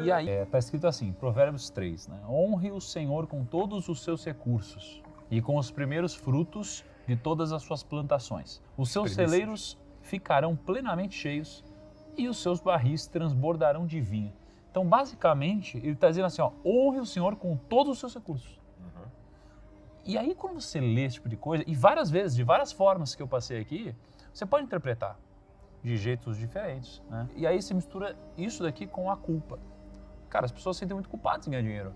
E aí, está escrito assim, Provérbios 3, né? Honre o Senhor com todos os seus recursos e com os primeiros frutos de todas as suas plantações. Os seus celeiros ficarão plenamente cheios e os seus barris transbordarão de vinho. Então, basicamente, ele está dizendo assim, ó, honre o Senhor com todos os seus recursos. E aí, quando você lê esse tipo de coisa, e várias vezes, de várias formas que eu passei aqui, você pode interpretar de jeitos diferentes, né? E aí você mistura isso daqui com a culpa. Cara, as pessoas se sentem muito culpadas em ganhar dinheiro,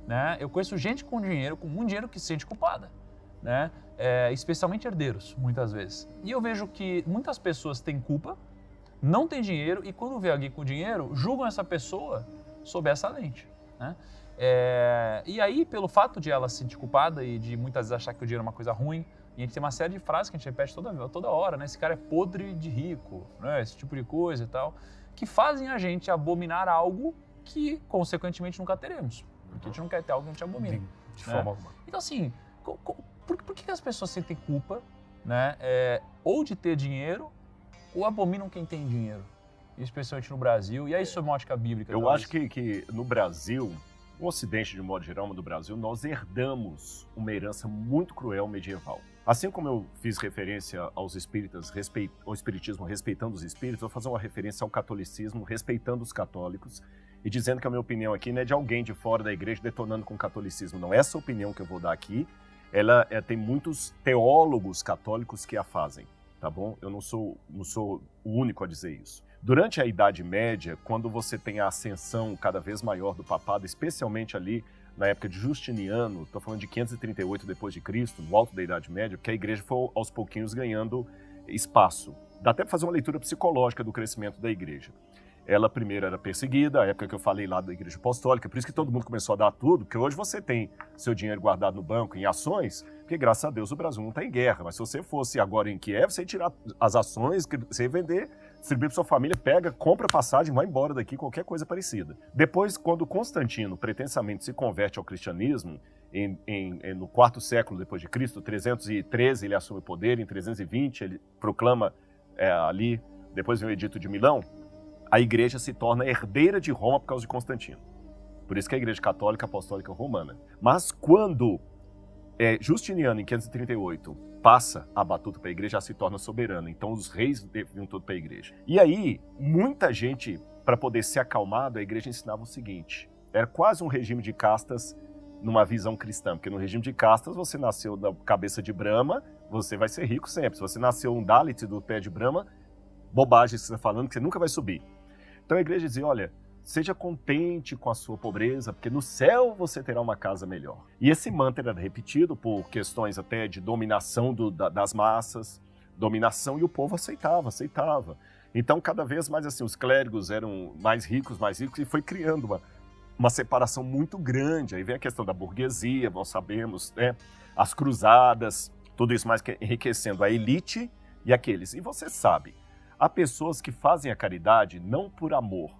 né? Eu conheço gente com dinheiro, com muito dinheiro, que se sente culpada, né? Especialmente herdeiros, muitas vezes. E eu vejo que muitas pessoas têm culpa, não têm dinheiro, e quando vê alguém com dinheiro, julgam essa pessoa sob essa lente, né? E aí, pelo fato de ela se sentir culpada e de muitas vezes achar que o dinheiro é uma coisa ruim, e a gente tem uma série de frases que a gente repete toda hora, né? Esse cara é podre de rico, né? Esse tipo de coisa e tal, que fazem a gente abominar algo que, consequentemente, nunca teremos. Porque a gente não quer ter algo que a gente abomina. De forma alguma. Então, assim, por que as pessoas sentem culpa, né? Ou de ter dinheiro, ou abominam quem tem dinheiro? Especialmente no Brasil. E aí, sob uma ótica bíblica? Eu acho que no Brasil, no Ocidente, de modo geral, do Brasil, nós herdamos uma herança muito cruel medieval. Assim como eu fiz referência aos espíritas, ao espiritismo respeitando os espíritos, eu vou fazer uma referência ao catolicismo respeitando os católicos e dizendo que a minha opinião aqui não é de alguém de fora da igreja detonando com o catolicismo. Não, essa opinião que eu vou dar aqui, ela tem muitos teólogos católicos que a fazem, tá bom? Eu não sou o único a dizer isso. Durante a Idade Média, quando você tem a ascensão cada vez maior do papado, especialmente ali na época de Justiniano, estou falando de 538 depois de Cristo, no alto da Idade Média, que a igreja foi aos pouquinhos ganhando espaço. Dá até para fazer uma leitura psicológica do crescimento da igreja. Ela primeiro era perseguida, a época que eu falei lá da igreja apostólica, por isso que todo mundo começou a dar tudo, porque hoje você tem seu dinheiro guardado no banco em ações, porque graças a Deus o Brasil não está em guerra, mas se você fosse agora em Kiev, você ia tirar as ações, você ia vender, distribuir para sua família, pega, compra passagem, vai embora daqui, qualquer coisa parecida. Depois, quando Constantino pretensamente se converte ao cristianismo, no quarto século depois de Cristo, 313 ele assume o poder, em 320 ele proclama ali, depois vem o Edito de Milão, a igreja se torna herdeira de Roma por causa de Constantino. Por isso que é a igreja católica apostólica romana. Mas quando Justiniano, em 538, passa a batuta para a igreja, já se torna soberana. Então os reis deviam tudo para a igreja. E aí, muita gente, para poder ser acalmado, a igreja ensinava o seguinte: era quase um regime de castas numa visão cristã, porque no regime de castas, você nasceu da cabeça de Brahma, você vai ser rico sempre. Se você nasceu um Dalit do pé de Brahma, bobagem que você está falando, que você nunca vai subir. Então a igreja dizia, olha, seja contente com a sua pobreza, porque no céu você terá uma casa melhor. E esse mantra era repetido por questões até de dominação das massas, dominação, e o povo aceitava. Então, cada vez mais assim, os clérigos eram mais ricos, e foi criando uma separação muito grande. Aí vem a questão da burguesia, nós sabemos, né? As cruzadas, tudo isso mais que enriquecendo a elite e aqueles. E você sabe, há pessoas que fazem a caridade não por amor,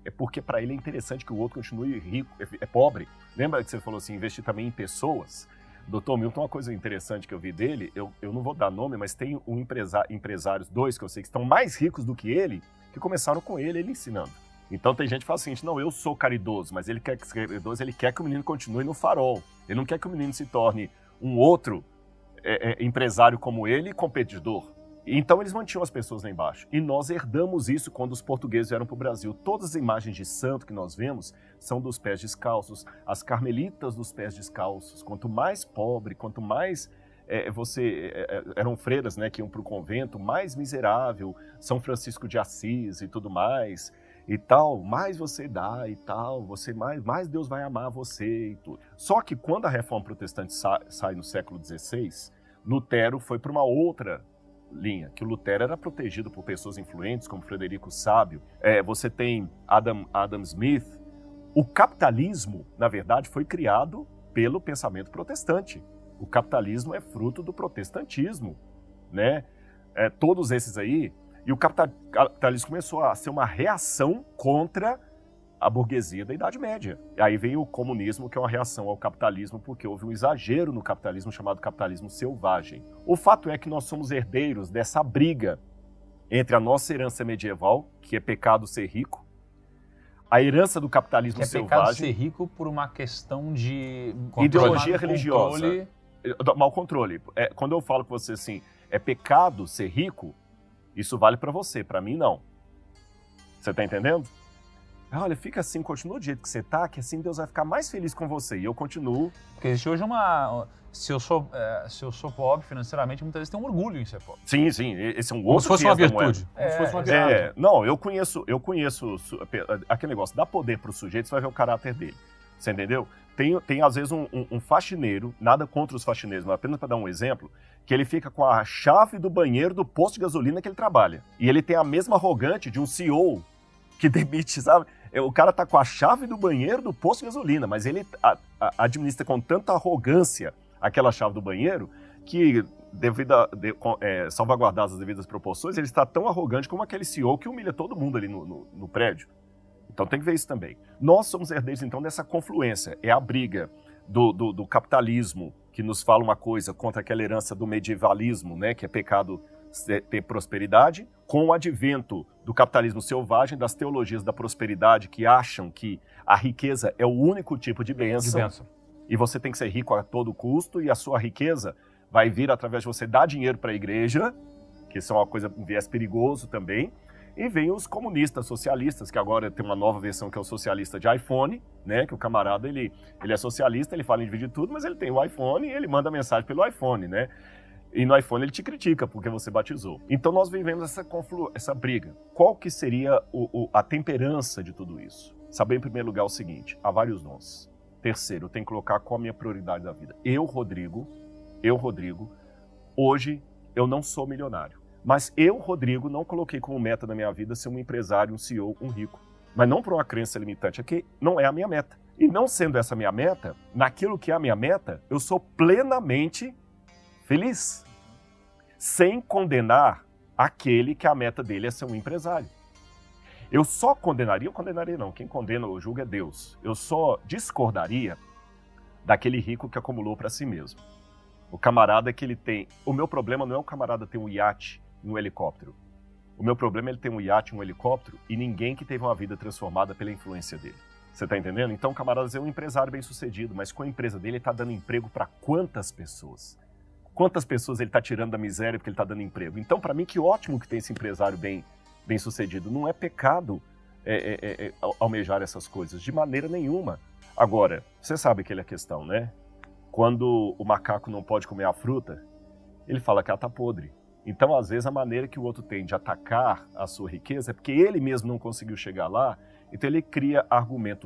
é porque para ele é interessante que o outro continue rico, pobre. Lembra que você falou assim, investir também em pessoas? Dr. Milton, uma coisa interessante que eu vi dele, eu não vou dar nome, mas tem empresários, dois que eu sei que estão mais ricos do que ele, que começaram com ele ensinando. Então tem gente que fala assim, não, eu sou caridoso, mas ele quer que seja caridoso, ele quer que o menino continue no farol. Ele não quer que o menino se torne um outro empresário como ele, competidor. Então eles mantinham as pessoas lá embaixo. E nós herdamos isso quando os portugueses vieram para o Brasil. Todas as imagens de santo que nós vemos são dos pés descalços, as carmelitas dos pés descalços. Quanto mais pobre, quanto mais eram freiras, né, que iam para o convento, mais miserável, São Francisco de Assis e tudo mais, e tal, mais você dá e tal, mais Deus vai amar você e tudo. Só que quando a Reforma Protestante sai no século XVI, Lutero foi para uma outra linha, que o Lutero era protegido por pessoas influentes, como Frederico Sábio. Você tem Adam Smith. O capitalismo, na verdade, foi criado pelo pensamento protestante. O capitalismo é fruto do protestantismo, né? Todos esses aí. E o capitalismo começou a ser uma reação contra a burguesia da Idade Média. E aí veio o comunismo, que é uma reação ao capitalismo, porque houve um exagero no capitalismo chamado capitalismo selvagem. O fato é que nós somos herdeiros dessa briga entre a nossa herança medieval, que é pecado ser rico, A herança do capitalismo Que é pecado selvagem... ser rico por uma questão de... Ideologia religiosa. Controle. Mau controle. Quando eu falo com você assim, é pecado ser rico, isso vale para você, para mim não. Você tá entendendo? Olha, fica assim, continua do jeito que você tá, que assim Deus vai ficar mais feliz com você. E eu continuo. Porque existe hoje uma... Se eu sou pobre financeiramente, muitas vezes tem um orgulho em ser pobre. Sim, esse é um outro Como se fosse uma viés da moeda. virtude. Como se fosse uma virtude. Não, eu conheço aquele negócio, dá poder pro sujeito, você vai ver o caráter dele. Você entendeu? Tem às vezes um faxineiro, nada contra os faxineiros, mas apenas para dar um exemplo, que ele fica com a chave do banheiro do posto de gasolina que ele trabalha. E ele tem a mesma arrogante de um CEO que demite, sabe? O cara tá com a chave do banheiro do posto de gasolina, mas ele administra com tanta arrogância aquela chave do banheiro que, salvaguardadas as devidas proporções, ele está tão arrogante como aquele CEO que humilha todo mundo ali no prédio. Então tem que ver isso também. Nós somos herdeiros, então, dessa confluência. É a briga do capitalismo, que nos fala uma coisa, contra aquela herança do medievalismo, né, que é pecado ter prosperidade, com o advento do capitalismo selvagem, das teologias da prosperidade, que acham que a riqueza é o único tipo de bênção. E você tem que ser rico a todo custo, e a sua riqueza vai vir através de você dar dinheiro para a igreja, que isso é uma coisa, um viés perigoso também. E vem os comunistas, socialistas, que agora tem uma nova versão que é o socialista de iPhone, né? Que o camarada, ele é socialista, ele fala em dividir tudo, mas ele tem o iPhone e ele manda mensagem pelo iPhone, né? E no iPhone ele te critica porque você batizou. Então nós vivemos essa briga. Qual que seria a temperança de tudo isso? Saber, em primeiro lugar, o seguinte: há vários dons. Terceiro, eu tenho que colocar qual a minha prioridade da vida. Eu, Rodrigo, hoje eu não sou milionário. Mas eu, Rodrigo, não coloquei como meta da minha vida ser um empresário, um CEO, um rico. Mas não por uma crença limitante, é que não é a minha meta. E não sendo essa a minha meta, naquilo que é a minha meta, eu sou plenamente feliz. Sem condenar aquele que a meta dele é ser um empresário. Eu condenaria não, quem condena ou julga é Deus. Eu só discordaria daquele rico que acumulou para si mesmo. O camarada que ele tem... O meu problema não é o camarada ter um iate e um helicóptero. O meu problema é ele ter um iate e um helicóptero e ninguém que teve uma vida transformada pela influência dele. Você tá entendendo? Então o camarada é um empresário bem sucedido, mas com a empresa dele ele tá dando emprego para quantas pessoas? Quantas pessoas ele tá tirando da miséria porque ele tá dando emprego? Então, para mim, que ótimo que tem esse empresário bem sucedido. Não é pecado almejar essas coisas, de maneira nenhuma. Agora, você sabe aquela questão, né? Quando o macaco não pode comer a fruta, ele fala que ela está podre. Então, às vezes, a maneira que o outro tem de atacar a sua riqueza é porque ele mesmo não conseguiu chegar lá, então ele cria argumento